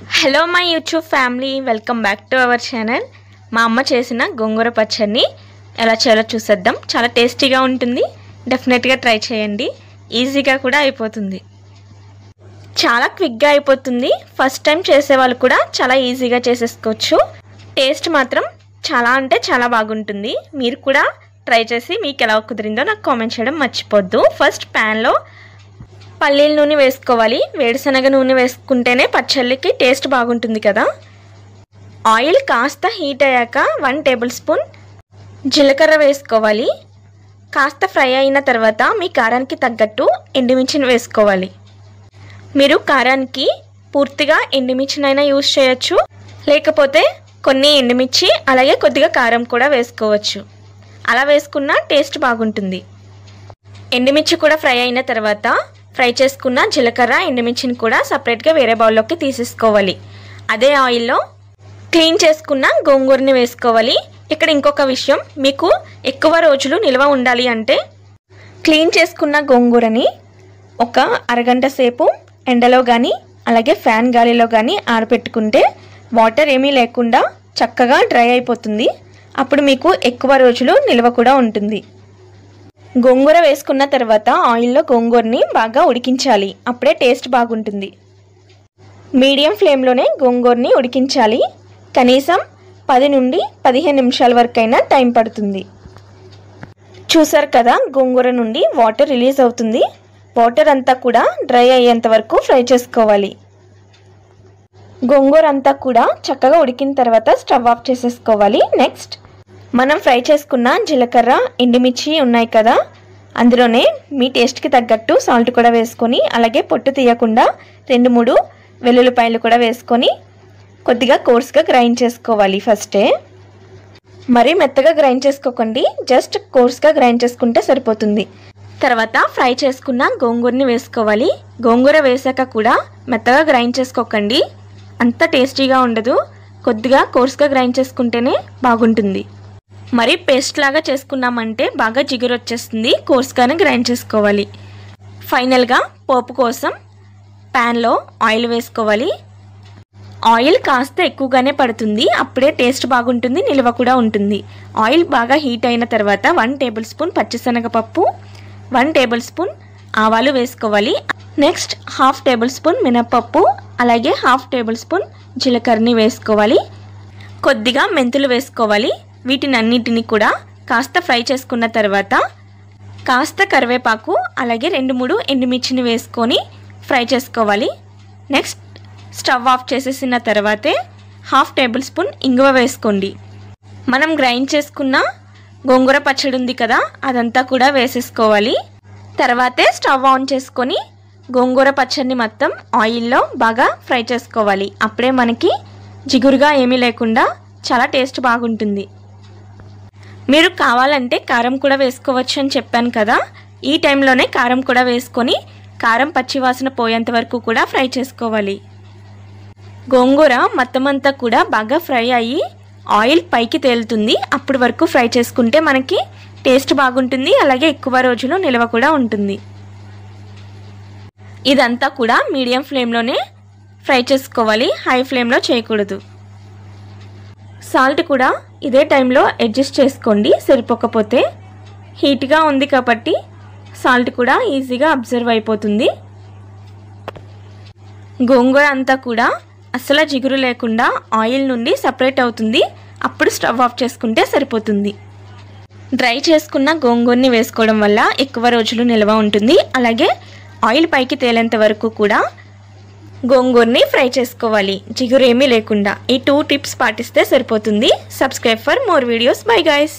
Hello my YouTube family, welcome back to our channel. మా అమ్మ చేసిన గోంగూర పచ్చడిని ఎలా చేయాలో చూసేద్దాం. చాలా టేస్టీగా ఉంటుంది, డెఫినెట్గా ట్రై చేయండి. ఈజీగా కూడా అయిపోతుంది, చాలా క్విక్గా అయిపోతుంది. ఫస్ట్ టైం చేసేవాళ్ళు కూడా చాలా ఈజీగా చేసేసుకోవచ్చు. టేస్ట్ మాత్రం చాలా అంటే చాలా బాగుంటుంది. మీరు కూడా ట్రై చేసి మీకు ఎలా కుదిరిందో నాకు కామెంట్ చేయడం మర్చిపోద్దు. ఫస్ట్ ప్యాన్లో పల్లీల నూనె వేసుకోవాలి. వేరుశనగ నూనె వేసుకుంటేనే పచ్చళ్ళకి టేస్ట్ బాగుంటుంది కదా. ఆయిల్ కాస్త హీట్ అయ్యాక 1 టేబుల్ స్పూన్ జీలకర్ర వేసుకోవాలి. కాస్త ఫ్రై అయిన తర్వాత మీ కారానికి తగ్గట్టు ఎండుమిర్చిని వేసుకోవాలి. మీరు కారానికి పూర్తిగా ఎండుమిర్చినైనా యూజ్ చేయొచ్చు, లేకపోతే కొన్ని ఎండుమిర్చి అలాగే కొద్దిగా కారం కూడా వేసుకోవచ్చు. అలా వేసుకున్న టేస్ట్ బాగుంటుంది. ఎండుమిర్చి కూడా ఫ్రై అయిన తర్వాత ఫ్రై చేసుకున్న జీలకర్ర ఎండుమిర్చిని కూడా సపరేట్గా వేరే బౌల్లోకి తీసేసుకోవాలి. అదే ఆయిల్లో క్లీన్ చేసుకున్న గోంగూరని వేసుకోవాలి. ఇక్కడ ఇంకొక విషయం, మీకు ఎక్కువ రోజులు నిల్వ ఉండాలి అంటే క్లీన్ చేసుకున్న గోంగూరని ఒక అరగంట సేపు ఎండలో కానీ అలాగే ఫ్యాన్ గాలిలో కానీ ఆరబెట్టుకుంటే వాటర్ ఏమీ లేకుండా చక్కగా డ్రై అయిపోతుంది. అప్పుడు మీకు ఎక్కువ రోజులు నిల్వ కూడా ఉంటుంది. గోంగూర వేసుకున్న తర్వాత ఆయిల్లో గోంగూరని బాగా ఉడికించాలి, అప్పుడే టేస్ట్ బాగుంటుంది. మీడియం ఫ్లేమ్లోనే గోంగూరని ఉడికించాలి. కనీసం 10 నుండి 15 నిమిషాల వరకైనా టైం పడుతుంది. చూసారు కదా, గోంగూర నుండి వాటర్ రిలీజ్ అవుతుంది. వాటర్ అంతా కూడా డ్రై అయ్యేంత వరకు ఫ్రై చేసుకోవాలి. గోంగూర అంతా కూడా చక్కగా ఉడికిన తర్వాత స్టవ్ ఆఫ్ చేసేసుకోవాలి. నెక్స్ట్ మనం ఫ్రై చేసుకున్న జీలకర్ర ఎండుమిర్చి ఉన్నాయి కదా, అందులోనే మీ టేస్ట్కి తగ్గట్టు సాల్ట్ కూడా వేసుకొని అలాగే పొట్టు తీయకుండా 2-3 వెల్లుల్లిపాయలు కూడా వేసుకొని కొద్దిగా కోర్స్గా గ్రైండ్ చేసుకోవాలి. ఫస్టే మరీ మెత్తగా గ్రైండ్ చేసుకోకండి, జస్ట్ కోర్స్గా గ్రైండ్ చేసుకుంటే సరిపోతుంది. తర్వాత ఫ్రై చేసుకున్న గోంగూరని వేసుకోవాలి. గోంగూర వేసాక కూడా మెత్తగా గ్రైండ్ చేసుకోకండి, అంత టేస్టీగా ఉండదు. కొద్దిగా కోర్స్గా గ్రైండ్ చేసుకుంటేనే బాగుంటుంది. మరి పేస్ట్ లాగా చేసుకున్నామంటే బాగా జిగురు వచ్చేస్తుంది. కోర్స్గానే గ్రైండ్ చేసుకోవాలి. ఫైనల్గా పోపు కోసం ప్యాన్లో ఆయిల్ వేసుకోవాలి. ఆయిల్ కాస్త ఎక్కువగానే పడుతుంది, అప్పుడే టేస్ట్ బాగుంటుంది, నిల్వ కూడా ఉంటుంది. ఆయిల్ బాగా హీట్ అయిన తర్వాత 1 టేబుల్ స్పూన్ పచ్చిశనగపప్పు, 1 టేబుల్ స్పూన్ ఆవాలు వేసుకోవాలి. నెక్స్ట్ 1/2 టేబుల్ స్పూన్ మినపప్పు అలాగే 1/2 టేబుల్ స్పూన్ జీలకర్రని వేసుకోవాలి. కొద్దిగా మెంతులు వేసుకోవాలి. వీటినన్నిటిని కూడా కాస్త ఫ్రై చేసుకున్న తర్వాత కాస్త కరివేపాకు అలాగే 2-3 ఎండుమిర్చిని వేసుకొని ఫ్రై చేసుకోవాలి. నెక్స్ట్ స్టవ్ ఆఫ్ చేసేసిన తర్వాతే 1/2 టేబుల్ స్పూన్ ఇంగువ వేసుకోండి. మనం గ్రైండ్ చేసుకున్న గోంగూర పచ్చడి ఉంది కదా, అదంతా కూడా వేసేసుకోవాలి. తర్వాతే స్టవ్ ఆన్ చేసుకొని గోంగూర పచ్చడిని మొత్తం ఆయిల్లో బాగా ఫ్రై చేసుకోవాలి. అప్పుడే మనకి జిగురుగా ఏమీ లేకుండా చాలా టేస్ట్ బాగుంటుంది. మీరు కావాలంటే కారం కూడా వేసుకోవచ్చు అని చెప్పాను కదా, ఈ టైంలోనే కారం కూడా వేసుకొని కారం పచ్చివాసన పోయేంత వరకు కూడా ఫ్రై చేసుకోవాలి. గోంగూర మొత్తం అంతా కూడా బాగా ఫ్రై అయ్యి ఆయిల్ పైకి తేలుతుంది. అప్పటి వరకు ఫ్రై చేసుకుంటే మనకి టేస్ట్ బాగుంటుంది, అలాగే ఎక్కువ రోజులు నిల్వ కూడా ఉంటుంది. ఇదంతా కూడా మీడియం ఫ్లేమ్లోనే ఫ్రై చేసుకోవాలి, హై ఫ్లేమ్లో చేయకూడదు. సాల్ట్ కూడా ఇదే టైంలో అడ్జస్ట్ చేసుకోండి, సరిపోకపోతే. హీట్గా ఉంది కాబట్టి సాల్ట్ కూడా ఈజీగా అబ్జర్వ్ అయిపోతుంది. గోంగూర అంతా కూడా అసలు జిగురు లేకుండా ఆయిల్ నుండి సపరేట్ అవుతుంది. అప్పుడు స్టవ్ ఆఫ్ చేసుకుంటే సరిపోతుంది. డ్రై చేసుకున్న గోంగూరని వేసుకోవడం వల్ల ఎక్కువ రోజులు నిల్వ ఉంటుంది. అలాగే ఆయిల్ పైకి తేలేంత వరకు కూడా గోంగూరని ఫ్రై చేసుకోవాలి, జిగురు ఏమీ లేకుండా. ఈ 2 టిప్స్ పాటిస్తే సరిపోతుంది. Subscribe for more videos. Bye guys.